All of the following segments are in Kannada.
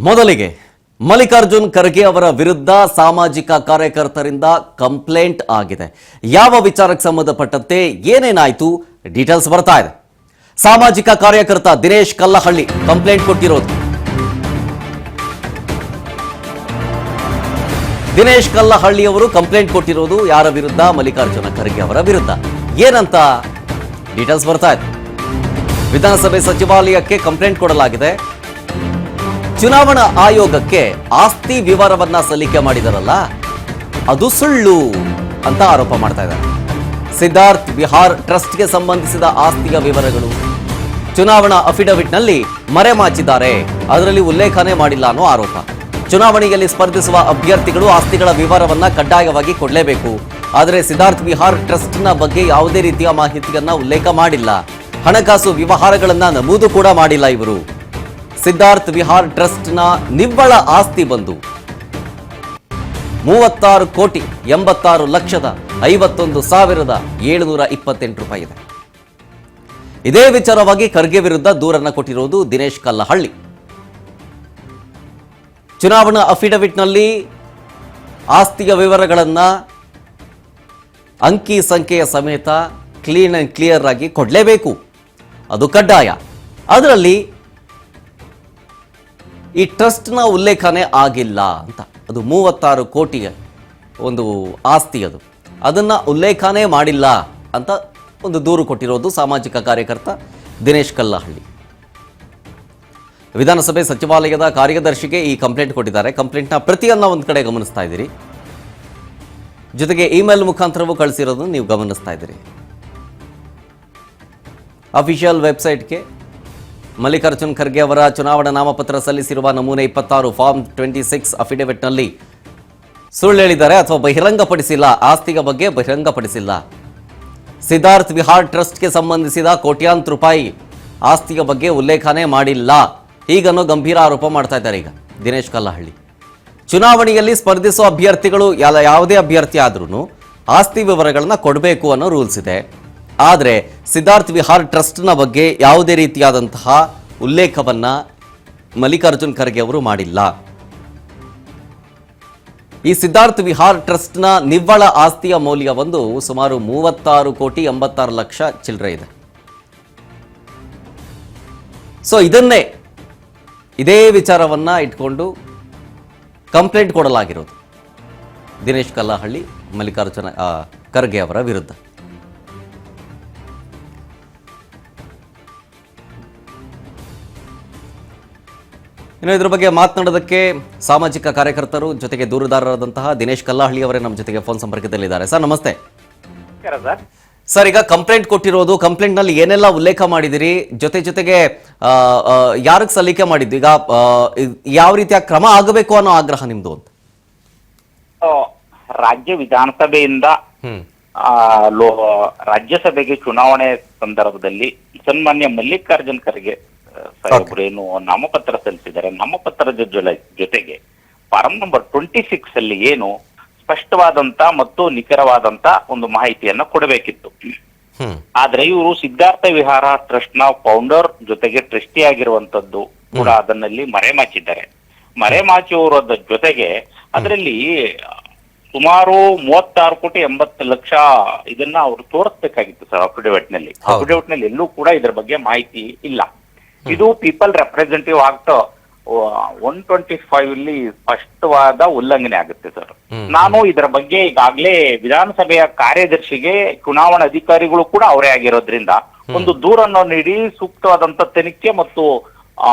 ಮೊದಲಿಗೆ ಮಲ್ಲಿಕಾರ್ಜುನ್ ಖರ್ಗೆ ಅವರ ವಿರುದ್ಧ ಸಾಮಾಜಿಕ ಕಾರ್ಯಕರ್ತರಿಂದ ಕಂಪ್ಲೇಂಟ್ ಆಗಿದೆ. ಯಾವ ವಿಚಾರಕ್ಕೆ ಸಂಬಂಧಪಟ್ಟಂತೆ ಏನೇನಾಯಿತು ಡೀಟೇಲ್ಸ್ ಬರ್ತಾ ಇದೆ. ಸಾಮಾಜಿಕ ಕಾರ್ಯಕರ್ತ ದಿನೇಶ್ ಕಲ್ಲಹಳ್ಳಿ ಕಂಪ್ಲೇಂಟ್ ಕೊಟ್ಟಿರೋದು. ದಿನೇಶ್ ಕಲ್ಲಹಳ್ಳಿ ಅವರು ಕಂಪ್ಲೇಂಟ್ ಕೊಟ್ಟಿರೋದು ಯಾರ ವಿರುದ್ಧ? ಮಲ್ಲಿಕಾರ್ಜುನ ಖರ್ಗೆ ಅವರ ವಿರುದ್ಧ. ಏನಂತ ಡೀಟೇಲ್ಸ್ ಬರ್ತಾ ಇದೆ. ವಿಧಾನಸಭೆ ಸಚಿವಾಲಯಕ್ಕೆ ಕಂಪ್ಲೇಂಟ್ ಕೊಡಲಾಗಿದೆ. ಚುನಾವಣಾ ಆಯೋಗಕ್ಕೆ ಆಸ್ತಿ ವಿವರವನ್ನ ಸಲ್ಲಿಕೆ ಮಾಡಿದರಲ್ಲ, ಅದು ಸುಳ್ಳು ಅಂತ ಆರೋಪ ಮಾಡ್ತಾ ಇದ್ದಾರೆ. ಸಿದ್ಧಾರ್ಥ್ ವಿಹಾರ್ ಟ್ರಸ್ಟ್ಗೆ ಸಂಬಂಧಿಸಿದ ಆಸ್ತಿಯ ವಿವರಗಳು ಚುನಾವಣಾ ಅಫಿಡವಿಟ್ನಲ್ಲಿ ಮರೆಮಾಚಿದ್ದಾರೆ, ಅದರಲ್ಲಿ ಉಲ್ಲೇಖನೆ ಮಾಡಿಲ್ಲ ಅನ್ನೋ ಆರೋಪ. ಚುನಾವಣೆಯಲ್ಲಿ ಸ್ಪರ್ಧಿಸುವ ಅಭ್ಯರ್ಥಿಗಳು ಆಸ್ತಿಗಳ ವಿವರವನ್ನ ಕಡ್ಡಾಯವಾಗಿ ಕೊಡಲೇಬೇಕು. ಆದರೆ ಸಿದ್ಧಾರ್ಥ್ ವಿಹಾರ್ ಟ್ರಸ್ಟ್ನ ಬಗ್ಗೆ ಯಾವುದೇ ರೀತಿಯ ಮಾಹಿತಿಯನ್ನ ಉಲ್ಲೇಖ ಮಾಡಿಲ್ಲ. ಹಣಕಾಸು ವ್ಯವಹಾರಗಳನ್ನ ನಮೂದು ಕೂಡ ಮಾಡಿಲ್ಲ ಇವರು. ಸಿದ್ಧಾರ್ಥ್ ವಿಹಾರ್ ಟ್ರಸ್ಟ್ನ ನಿವ್ವಳ ಆಸ್ತಿ ಬಂದು 36,86,51,728 ರೂಪಾಯಿ ಇದೆ. ಇದೇ ವಿಚಾರವಾಗಿ ಖರ್ಗೆ ವಿರುದ್ಧ ದೂರನ್ನ ಕೊಟ್ಟಿರೋದು ದಿನೇಶ್ ಕಲ್ಲಹಳ್ಳಿ. ಚುನಾವಣಾ ಅಫಿಡವಿಟ್ನಲ್ಲಿ ಆಸ್ತಿಯ ವಿವರಗಳನ್ನ ಅಂಕಿ ಸಂಖ್ಯೆಯ ಸಮೇತ ಕ್ಲೀನ್ ಅಂಡ್ ಕ್ಲಿಯರ್ ಆಗಿ ಕೊಡಲೇಬೇಕು, ಅದು ಕಡ್ಡಾಯ. ಅದರಲ್ಲಿ ಈ ಟ್ರಸ್ಟ್ನ ಉಲ್ಲೇಖನೆ ಆಗಿಲ್ಲ ಅಂತ. ಅದು 36 ಕೋಟಿಯ ಒಂದು ಆಸ್ತಿ, ಅದನ್ನ ಉಲ್ಲೇಖನೆ ಮಾಡಿಲ್ಲ ಅಂತ ಒಂದು ದೂರು ಕೊಟ್ಟಿರೋದು ಸಾಮಾಜಿಕ ಕಾರ್ಯಕರ್ತ ದಿನೇಶ್ ಕಲ್ಲಹಳ್ಳಿ. ವಿಧಾನಸಭೆ ಸಚಿವಾಲಯದ ಕಾರ್ಯದರ್ಶಿಗೆ ಈ ಕಂಪ್ಲೇಂಟ್ ಕೊಟ್ಟಿದ್ದಾರೆ. ಕಂಪ್ಲೇಂಟ್ನ ಪ್ರತಿಯನ್ನ ಒಂದು ಕಡೆ ಗಮನಿಸ್ತಾ ಇದ್ದೀರಿ, ಜೊತೆಗೆ ಇಮೇಲ್ ಮುಖಾಂತರವೂ ಕಳಿಸಿರೋದನ್ನು ನೀವು ಗಮನಿಸ್ತಾ ಇದ್ದೀರಿ. ಅಫಿಷಿಯಲ್ ವೆಬ್ಸೈಟ್ಗೆ ಮಲ್ಲಿಕಾರ್ಜುನ್ ಖರ್ಗೆ ಅವರ ಚುನಾವಣಾ ನಾಮಪತ್ರ ಸಲ್ಲಿಸಿರುವ ನಮೂನೆ 26 ಫಾರ್ಮ್ 26 ಅಫಿಡವಿಟ್ನಲ್ಲಿ ಸುಳ್ಳು ಹೇಳಿದ್ದಾರೆ ಅಥವಾ ಬಹಿರಂಗಪಡಿಸಿಲ್ಲ, ಆಸ್ತಿಯ ಬಗ್ಗೆ ಬಹಿರಂಗಪಡಿಸಿಲ್ಲ. ಸಿದ್ಧಾರ್ಥ್ ವಿಹಾರ್ ಟ್ರಸ್ಟ್ಗೆ ಸಂಬಂಧಿಸಿದ ಕೋಟ್ಯಾಂತರ ರೂಪಾಯಿ ಆಸ್ತಿಯ ಬಗ್ಗೆ ಉಲ್ಲೇಖನೆ ಮಾಡಿಲ್ಲ, ಹೀಗನ್ನೋ ಗಂಭೀರ ಆರೋಪ ಮಾಡ್ತಾ ಇದ್ದಾರೆ ಈಗ ದಿನೇಶ್ ಕಲ್ಲಹಳ್ಳಿ. ಚುನಾವಣೆಯಲ್ಲಿ ಸ್ಪರ್ಧಿಸುವ ಅಭ್ಯರ್ಥಿಗಳು ಯಾವುದೇ ಅಭ್ಯರ್ಥಿ ಆದ್ರೂ ಆಸ್ತಿ ವಿವರಗಳನ್ನ ಕೊಡಬೇಕು ಅನ್ನೋ ರೂಲ್ಸ್ ಇದೆ. ಆದರೆ ಸಿದ್ಧಾರ್ಥ್ ವಿಹಾರ್ ಟ್ರಸ್ಟ್ನ ಬಗ್ಗೆ ಯಾವುದೇ ರೀತಿಯಾದಂತಹ ಉಲ್ಲೇಖವನ್ನ ಮಲ್ಲಿಕಾರ್ಜುನ್ ಖರ್ಗೆ ಅವರು ಮಾಡಿಲ್ಲ. ಈ ಸಿದ್ಧಾರ್ಥ್ ವಿಹಾರ್ ಟ್ರಸ್ಟ್ನ ನಿವ್ವಳ ಆಸ್ತಿಯ ಮೌಲ್ಯ ಒಂದು ಸುಮಾರು 36,86,00,000 ಚಿಲ್ಲರೆ ಇದೆ. ಸೊ ಇದೇ ವಿಚಾರವನ್ನ ಇಟ್ಕೊಂಡು ಕಂಪ್ಲೇಂಟ್ ಕೊಡಲಾಗಿರೋದು ದಿನೇಶ್ ಕಲ್ಲಹಳ್ಳಿ ಮಲ್ಲಿಕಾರ್ಜುನ ಖರ್ಗೆ ಅವರ ವಿರುದ್ಧ. ಇನ್ನು ಇದರ ಬಗ್ಗೆ ಮಾತನಾಡೋದಕ್ಕೆ ಸಾಮಾಜಿಕ ಕಾರ್ಯಕರ್ತರು ಜೊತೆಗೆ ದೂರುದಾರರಾದಂತಹ ದಿನೇಶ್ ಕಲ್ಲಹಳ್ಳಿ ಅವರೇ ನಮ್ಮ ಜೊತೆಗೆ ಫೋನ್ ಸಂಪರ್ಕದಲ್ಲಿದ್ದಾರೆ. ಸರ್ ನಮಸ್ತೆ. ಸರ್, ಈಗ ಕಂಪ್ಲೇಂಟ್ ಕೊಟ್ಟಿರೋದು, ಕಂಪ್ಲೇಂಟ್ ನಲ್ಲಿ ಏನೆಲ್ಲ ಉಲ್ಲೇಖ ಮಾಡಿದಿರಿ, ಜೊತೆಗೆ ಯಾರಿಗೆ ಸಲ್ಲಿಕೆ ಮಾಡಿದ್ದು, ಈಗ ಯಾವ ರೀತಿಯ ಕ್ರಮ ಆಗಬೇಕು ಅನ್ನೋ ಆಗ್ರಹ ನಿಮ್ದು ಅಂತ? ರಾಜ್ಯ ವಿಧಾನಸಭೆಯಿಂದ ರಾಜ್ಯಸಭೆಗೆ ಚುನಾವಣೆ ಸಂದರ್ಭದಲ್ಲಿ ಸನ್ಮಾನ್ಯ ಮಲ್ಲಿಕಾರ್ಜುನ್ ಖರ್ಗೆ ಸಾಹೇಬ್ರೇನು ನಾಮಪತ್ರ ಸಲ್ಲಿಸಿದ್ದಾರೆ. ನಾಮಪತ್ರದ ಜೊತೆಗೆ ಫಾರಂ ನಂಬರ್ 26 ಅಲ್ಲಿ ಏನು ಸ್ಪಷ್ಟವಾದಂತ ಮತ್ತು ನಿಖರವಾದಂತ ಒಂದು ಮಾಹಿತಿಯನ್ನ ಕೊಡಬೇಕಿತ್ತು. ಆದ್ರೆ ಇವರು ಸಿದ್ಧಾರ್ಥ ವಿಹಾರ ಟ್ರಸ್ಟ್ ನ ಫೌಂಡರ್ ಜೊತೆಗೆ ಟ್ರಸ್ಟಿ ಆಗಿರುವಂತದ್ದು ಕೂಡ ಅದನ್ನಲ್ಲಿ ಮರೆಮಾಚಿದ್ದಾರೆ. ಮರೆಮಾಚುವುದರ ಜೊತೆಗೆ ಅದರಲ್ಲಿ ಸುಮಾರು 36,80,00,000 ಇದನ್ನ ಅವರು ತೋರಿಸ್ಬೇಕಾಗಿತ್ತು ಸರ್ ಅಫಿಡವಿಟ್ ನಲ್ಲಿ. ಅಫಿಡವಿಟ್ ನಲ್ಲಿ ಎಲ್ಲೂ ಕೂಡ ಇದ್ರ ಬಗ್ಗೆ ಮಾಹಿತಿ ಇಲ್ಲ. ಇದು ಪೀಪಲ್ ರೆಪ್ರೆಸೆಂಟೇಟಿವ್ ಆಕ್ಟ್ 125 ಇಲ್ಲಿ ಸ್ಪಷ್ಟವಾದ ಉಲ್ಲಂಘನೆ ಆಗುತ್ತೆ ಸರ್. ನಾನು ಇದರ ಬಗ್ಗೆ ಈಗಾಗಲೇ ವಿಧಾನಸಭೆಯ ಕಾರ್ಯದರ್ಶಿಗೆ ಚುನಾವಣಾ ಅಧಿಕಾರಿಗಳು ಕೂಡ ಅವರೇ ಆಗಿರೋದ್ರಿಂದ ಒಂದು ದೂರನ್ನು ನೀಡಿ ಸೂಕ್ತವಾದಂತ ತನಿಖೆ ಮತ್ತು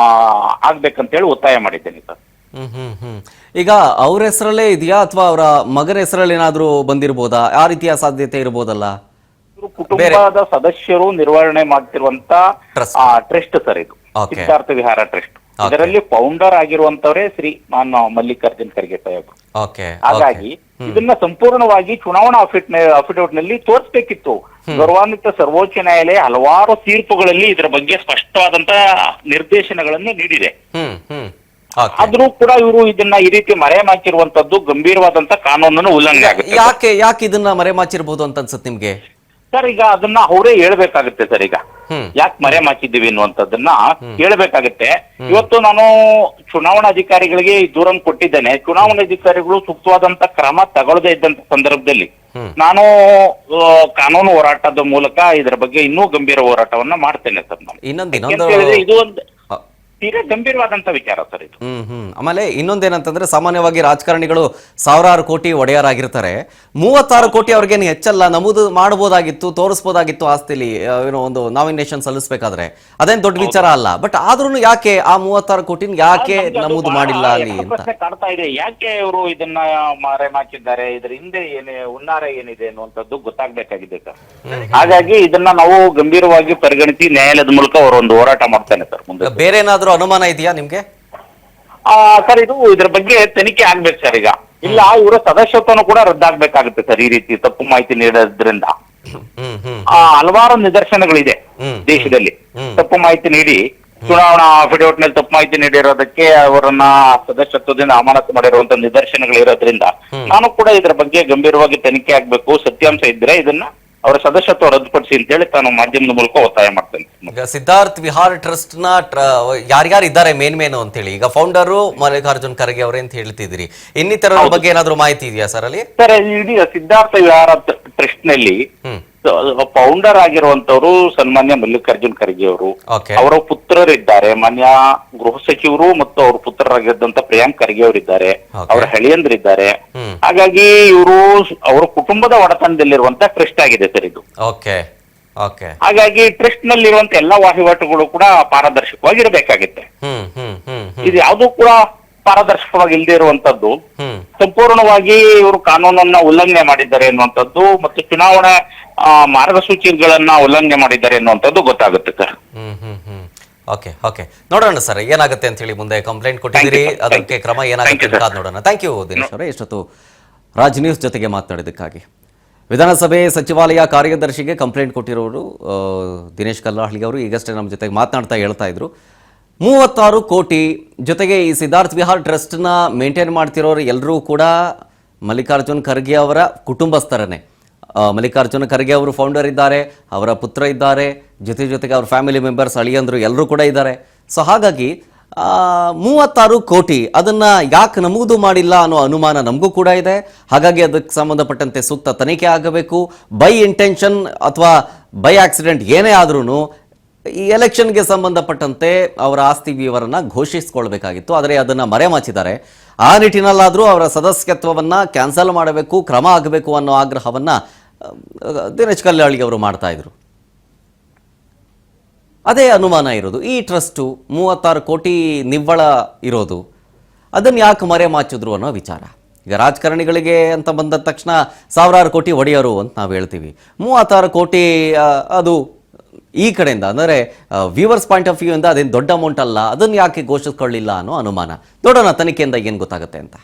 ಆಗ್ಬೇಕಂತೇಳಿ ಒತ್ತಾಯ ಮಾಡಿದ್ದೇನೆ ಸರ್. ಈಗ ಅವ್ರ ಹೆಸರಲ್ಲೇ ಇದೆಯಾ ಅಥವಾ ಅವರ ಮಗನ ಹೆಸರಲ್ಲಿ ಏನಾದ್ರೂ ಬಂದಿರಬಹುದಾ? ಆ ರೀತಿಯ ಸಾಧ್ಯತೆ ಇರಬಹುದಲ್ಲ? ಕುಟುಂಬದ ಸದಸ್ಯರು ನಿರ್ವಹಣೆ ಮಾಡ್ತಿರುವಂತ ಟ್ರಸ್ಟ್ ಸರ್ ಇದು, ಸಿದ್ಧಾರ್ಥ ವಿಹಾರ ಟ್ರಸ್ಟ್. ಇದರಲ್ಲಿ ಫೌಂಡರ್ ಆಗಿರುವಂತವರೇ ಶ್ರೀ ಮಲ್ಲಿಕಾರ್ಜುನ್ ಖರ್ಗೆ ಸಾಹೇಬ್ರು. ಹಾಗಾಗಿ ಇದನ್ನ ಸಂಪೂರ್ಣವಾಗಿ ಚುನಾವಣಾ ಅಫಿಡವಿಟ್ ನಲ್ಲಿ ತೋರಿಸಬೇಕಿತ್ತು. ಗೌರವಾನ್ವಿತ ಸರ್ವೋಚ್ಚ ನ್ಯಾಯಾಲಯ ಹಲವಾರು ತೀರ್ಪುಗಳಲ್ಲಿ ಇದರ ಬಗ್ಗೆ ಸ್ಪಷ್ಟವಾದಂತ ನಿರ್ದೇಶನಗಳನ್ನು ನೀಡಿದೆ. ಆದ್ರೂ ಕೂಡ ಇವರು ಇದನ್ನ ಈ ರೀತಿ ಮರೆಮಾಚಿರುವಂತದ್ದು ಗಂಭೀರವಾದಂತ ಕಾನೂನನ್ನು ಉಲ್ಲಂಘನೆ ಆಗುತ್ತೆ. ಯಾಕೆ ಇದನ್ನ ಮರೆಮಾಚಿರಬಹುದು ಅಂತ ಅನ್ಸುತ್ತೆ ನಿಮ್ಗೆ? ಸರ್ ಈಗ ಅದನ್ನ ಅವರೇ ಹೇಳ್ಬೇಕಾಗುತ್ತೆ ಸರ್. ಈಗ ಹ್ಮ್ ಯಾಕೆ ಮರೆ ಮಾಚಿದ್ದೀವಿ ಅನ್ನುವಂಥದ್ದನ್ನ ಹೇಳ್ಬೇಕಾಗುತ್ತೆ. ಇವತ್ತು ನಾನು ಚುನಾವಣಾಧಿಕಾರಿಗಳಿಗೆ ಈ ದೂರನ್ನು ಕೊಟ್ಟಿದ್ದೇನೆ. ಚುನಾವಣಾಧಿಕಾರಿಗಳು ಸೂಕ್ತವಾದಂತ ಕ್ರಮ ತಗೊಳ್ಳದೇ ಇದ್ದಂತ ಸಂದರ್ಭದಲ್ಲಿ ನಾನು ಕಾನೂನು ಹೋರಾಟದ ಮೂಲಕ ಇದರ ಬಗ್ಗೆ ಇನ್ನೂ ಗಂಭೀರ ಹೋರಾಟವನ್ನ ಮಾಡ್ತೇನೆ ಸರ್. ನಾನು ಇನ್ನೊಂದು ಇದು ಒಂದು ತೀರಾ ಗಂಭೀರವಾದಂತ ವಿಚಾರ ಸರ್ ಇದು. ಆಮೇಲೆ ಇನ್ನೊಂದೇನಂತಂದ್ರೆ ಸಾಮಾನ್ಯವಾಗಿ ರಾಜಕಾರಣಿಗಳು ಸಾವಿರಾರು ಕೋಟಿ ಒಡೆಯರಾಗಿರ್ತಾರೆ. 36 ಕೋಟಿ ಅವ್ರಿಗೇನು ಹೆಚ್ಚಲ್ಲ, ನಮೂದು ಮಾಡಬಹುದಾಗಿತ್ತು, ತೋರಿಸಬಹುದಾಗಿತ್ತು ಆಸ್ತಿಲಿ ಏನೋ ಒಂದು ನಾಮಿನೇಷನ್ ಸಲ್ಲಿಸಬೇಕಾದ್ರೆ, ಅದೇನು ದೊಡ್ಡ ವಿಚಾರ ಅಲ್ಲ. ಬಟ್ ಆದ್ರೂ ಯಾಕೆ ಆ 36 ಕೋಟಿನ ಯಾಕೆ ನಮೂದು ಮಾಡಿಲ್ಲ ಅಲ್ಲಿ ಅಂತ ಪ್ರಶ್ನೆ ಕಾಡ್ತಾ ಇದೆ. ಯಾಕೆ ಇವರು ಇದನ್ನ ಮರೆಮಾಚಿದ್ದಾರೆ, ಇದ್ರ ಹಿಂದೆ ಏನೇ ಹುನ್ನಾರ ಏನಿದೆ ಅನ್ನುವಂಥದ್ದು ಗೊತ್ತಾಗ್ಬೇಕಾಗಿದೆ ಸರ್. ಹಾಗಾಗಿ ಇದನ್ನ ನಾವು ಗಂಭೀರವಾಗಿ ಪರಿಗಣಿಸಿ ನ್ಯಾಯಾಲಯದ ಮೂಲಕ ಅವರು ಒಂದು ಹೋರಾಟ ಮಾಡ್ತೇನೆ ಸರ್. ಮುಂದೆ ಬೇರೆ ಏನಾದ್ರೂ ಅನುಮಾನ ಇದೆಯಾ ನಿಮ್ಗೆ? ಸರ್ ಇದು ಇದ್ರ ಬಗ್ಗೆ ತನಿಖೆ ಆಗ್ಬೇಕು ಸರ್. ಈಗ ಇಲ್ಲ ಇವರ ಸದಸ್ಯತ್ವನು ಕೂಡ ರದ್ದಾಗಬೇಕಾಗುತ್ತೆ ಸರ್. ಈ ರೀತಿ ತಪ್ಪು ಮಾಹಿತಿ ನೀಡೋದ್ರಿಂದ ಹಲವಾರು ನಿದರ್ಶನಗಳಿದೆ ದೇಶದಲ್ಲಿ. ತಪ್ಪು ಮಾಹಿತಿ ನೀಡಿ ಚುನಾವಣಾ ಅಫಿಡವಿಟ್ ನಲ್ಲಿ ತಪ್ಪು ಮಾಹಿತಿ ನೀಡಿರೋದಕ್ಕೆ ಅವರನ್ನ ಸದಸ್ಯತ್ವದಿಂದ ಅಮಾನತು ಮಾಡಿರುವಂತ ನಿದರ್ಶನಗಳಿರೋದ್ರಿಂದ ನಾನು ಕೂಡ ಇದರ ಬಗ್ಗೆ ಗಂಭೀರವಾಗಿ ತನಿಖೆ ಆಗ್ಬೇಕು. ಸತ್ಯಾಂಶ ಇದ್ರೆ ಇದನ್ನ ಅವರ ಸದಸ್ಯತ್ವ ರದ್ದುಪಡಿಸಿ ಅಂತ ಹೇಳಿ ತಾನು ಮಾಧ್ಯಮದ ಮೂಲಕ ಒತ್ತಾಯ ಮಾಡ್ತೇನೆ. ಈಗ ಸಿದ್ಧಾರ್ಥ್ ವಿಹಾರ್ ಟ್ರಸ್ಟ್ ನ ಯಾರ್ಯಾರು ಇದ್ದಾರೆ ಮೇನ್ ಅಂತೇಳಿ, ಈಗ ಫೌಂಡರು ಮಲ್ಲಿಕಾರ್ಜುನ್ ಖರ್ಗೆ ಅವರೇ ಅಂತ ಹೇಳ್ತಿದ್ದೀರಿ. ಇನ್ನಿತರ ಬಗ್ಗೆ ಏನಾದ್ರು ಮಾಹಿತಿ ಇದೆಯಾ ಸರ್ ಅಲ್ಲಿ? ಸರ್ ಇಡೀ ಸಿದ್ಧಾರ್ಥ ವಿಹಾರ ಟ್ರಸ್ಟ್ ನಲ್ಲಿ ಫೌಂಡರ್ ಆಗಿರುವಂತವರು ಸನ್ಮಾನ್ಯ ಮಲ್ಲಿಕಾರ್ಜುನ್ ಖರ್ಗೆ ಅವರು, ಅವರ ಪುತ್ರರಿದ್ದಾರೆ, ಮಾನ್ಯ ಗೃಹ ಸಚಿವರು ಮತ್ತು ಅವ್ರ ಪುತ್ರರಾಗಿದ್ದಂತ ಪ್ರಿಯಾಂಕ್ ಖರ್ಗೆ ಅವರಿದ್ದಾರೆ, ಅವರ ಹಳಿಯಂದ್ರಿದ್ದಾರೆ. ಹಾಗಾಗಿ ಇವರು ಅವರ ಕುಟುಂಬದ ಒಡೆತನದಲ್ಲಿರುವಂತ ಟ್ರಸ್ಟ್ ಆಗಿದೆ ಸರ್ ಇದು. ಹಾಗಾಗಿ ಟ್ರಸ್ಟ್ ನಲ್ಲಿರುವಂತ ಎಲ್ಲಾ ವಹಿವಾಟುಗಳು ಕೂಡ ಪಾರದರ್ಶಕವಾಗಿರಬೇಕಾಗುತ್ತೆ. ಇದು ಯಾವುದು ಕೂಡ ಪಾರದರ್ಶಕವಾಗಿ ಇಲ್ಲದೆ ಇರುವಂತದ್ದು, ಸಂಪೂರ್ಣವಾಗಿ ಇವರು ಕಾನೂನನ್ನ ಉಲ್ಲಂಘನೆ ಮಾಡಿದ್ದಾರೆ ಎನ್ನುವಂಥದ್ದು ಮತ್ತು ಚುನಾವಣಾ ಮಾರ್ಗಸೂಚಿಗಳನ್ನ ಉಲ್ಲಂಘನೆ ಮಾಡಿದ್ದಾರೆ ಎನ್ನುವಂಥದ್ದು ಗೊತ್ತಾಗುತ್ತೆ ಸರ್. ಓಕೆ ನೋಡೋಣ ಸರ್ ಏನಾಗುತ್ತೆ ಅಂತ ಹೇಳಿ. ಮುಂದೆ ಕಂಪ್ಲೇಂಟ್ ಕೊಟ್ಟಿದ್ದೀರಿ, ಅದಕ್ಕೆ ಕ್ರಮ ಏನಾಗುತ್ತೆ ಅಂತ ನೋಡೋಣ. ಥ್ಯಾಂಕ್ ಯು ದಿನೇಶ್ ಅವರೇ, ಇಷ್ಟೊತ್ತು ರಾಜ್ ನ್ಯೂಸ್ ಜೊತೆಗೆ ಮಾತನಾಡಿದ್ದಕ್ಕಾಗಿ. ವಿಧಾನಸಭೆ ಸಚಿವಾಲಯ ಕಾರ್ಯದರ್ಶಿಗೆ ಕಂಪ್ಲೇಂಟ್ ಕೊಟ್ಟಿರೋರು ದಿನೇಶ್ ಕಲ್ಲಹಳ್ಳಿ ಅವರು ಈಗಷ್ಟೇ ನಮ್ಮ ಜೊತೆಗೆ ಮಾತನಾಡ್ತಾ ಹೇಳ್ತಾ ಇದ್ರು. 36 ಕೋಟಿ ಜೊತೆಗೆ ಈ ಸಿದ್ಧಾರ್ಥ್ ವಿಹಾರ್ ಟ್ರಸ್ಟ್ನ ಮೇಂಟೈನ್ ಮಾಡ್ತಿರೋರು ಎಲ್ಲರೂ ಕೂಡ ಮಲ್ಲಿಕಾರ್ಜುನ್ ಖರ್ಗೆ ಅವರ ಕುಟುಂಬಸ್ಥರನ್ನೇ. ಮಲ್ಲಿಕಾರ್ಜುನ ಖರ್ಗೆ ಅವರು ಫೌಂಡರ್ ಇದ್ದಾರೆ, ಅವರ ಪುತ್ರ ಇದ್ದಾರೆ, ಜೊತೆಗೆ ಅವ್ರ ಫ್ಯಾಮಿಲಿ ಮೆಂಬರ್ಸ್ ಅಳಿಯಂದ್ರು ಎಲ್ಲರೂ ಕೂಡ ಇದ್ದಾರೆ. ಸೊ ಹಾಗಾಗಿ 36 ಕೋಟಿ ಅದನ್ನು ಯಾಕೆ ನಮೂದು ಮಾಡಿಲ್ಲ ಅನ್ನೋ ಅನುಮಾನ ನಮಗೂ ಕೂಡ ಇದೆ. ಹಾಗಾಗಿ ಅದಕ್ಕೆ ಸಂಬಂಧಪಟ್ಟಂತೆ ಸೂಕ್ತ ತನಿಖೆ ಆಗಬೇಕು. ಬೈ ಇಂಟೆನ್ಷನ್ ಅಥವಾ ಬೈ ಆಕ್ಸಿಡೆಂಟ್ ಏನೇ ಆದ್ರೂ ಈ ಎಲೆಕ್ಷನ್ಗೆ ಸಂಬಂಧಪಟ್ಟಂತೆ ಅವರ ಆಸ್ತಿ ವಿವರನ್ನ ಘೋಷಿಸಿಕೊಳ್ಬೇಕಾಗಿತ್ತು, ಆದರೆ ಅದನ್ನು ಮರೆಮಾಚಿದ್ದಾರೆ. ಆ ನಿಟ್ಟಿನಲ್ಲಾದರೂ ಅವರ ಸದಸ್ಯತ್ವವನ್ನು ಕ್ಯಾನ್ಸಲ್ ಮಾಡಬೇಕು, ಕ್ರಮ ಆಗಬೇಕು ಅನ್ನೋ ಆಗ್ರಹವನ್ನು ದಿನೇಶ್ ಕಲ್ಲಹಳ್ಳಿ ಅವರು ಮಾಡ್ತಾ ಇದ್ರು. ಅದೇ ಅನುಮಾನ ಇರೋದು. ಈ ಟ್ರಸ್ಟು 36 ಕೋಟಿ ನಿವ್ವಳ ಇರೋದು, ಅದನ್ನು ಯಾಕೆ ಮರೆಮಾಚಿದ್ರು ಅನ್ನೋ ವಿಚಾರ. ಈಗ ರಾಜಕಾರಣಿಗಳಿಗೆ ಅಂತ ಬಂದ ತಕ್ಷಣ ಸಾವಿರಾರು ಕೋಟಿ ಒಡೆಯರು ಅಂತ ನಾವು ಹೇಳ್ತೀವಿ. 36 ಕೋಟಿ ಅದು ಈ ಕಡೆಯಿಂದ ಅಂದರೆ ವ್ಯೂವರ್ಸ್ ಪಾಯಿಂಟ್ ಆಫ್ ವ್ಯೂ ಇಂದ ಅದೇನು ದೊಡ್ಡ ಅಮೌಂಟ್ ಅಲ್ಲ, ಅದನ್ನು ಯಾಕೆ ಘೋಷಿಸ್ಕೊಳ್ಳಿಲ್ಲ ಅನ್ನೋ ಅನುಮಾನ. ನೋಡೋಣ ತನಿಖೆಯಿಂದ ಏನು ಗೊತ್ತಾಗುತ್ತೆ ಅಂತ.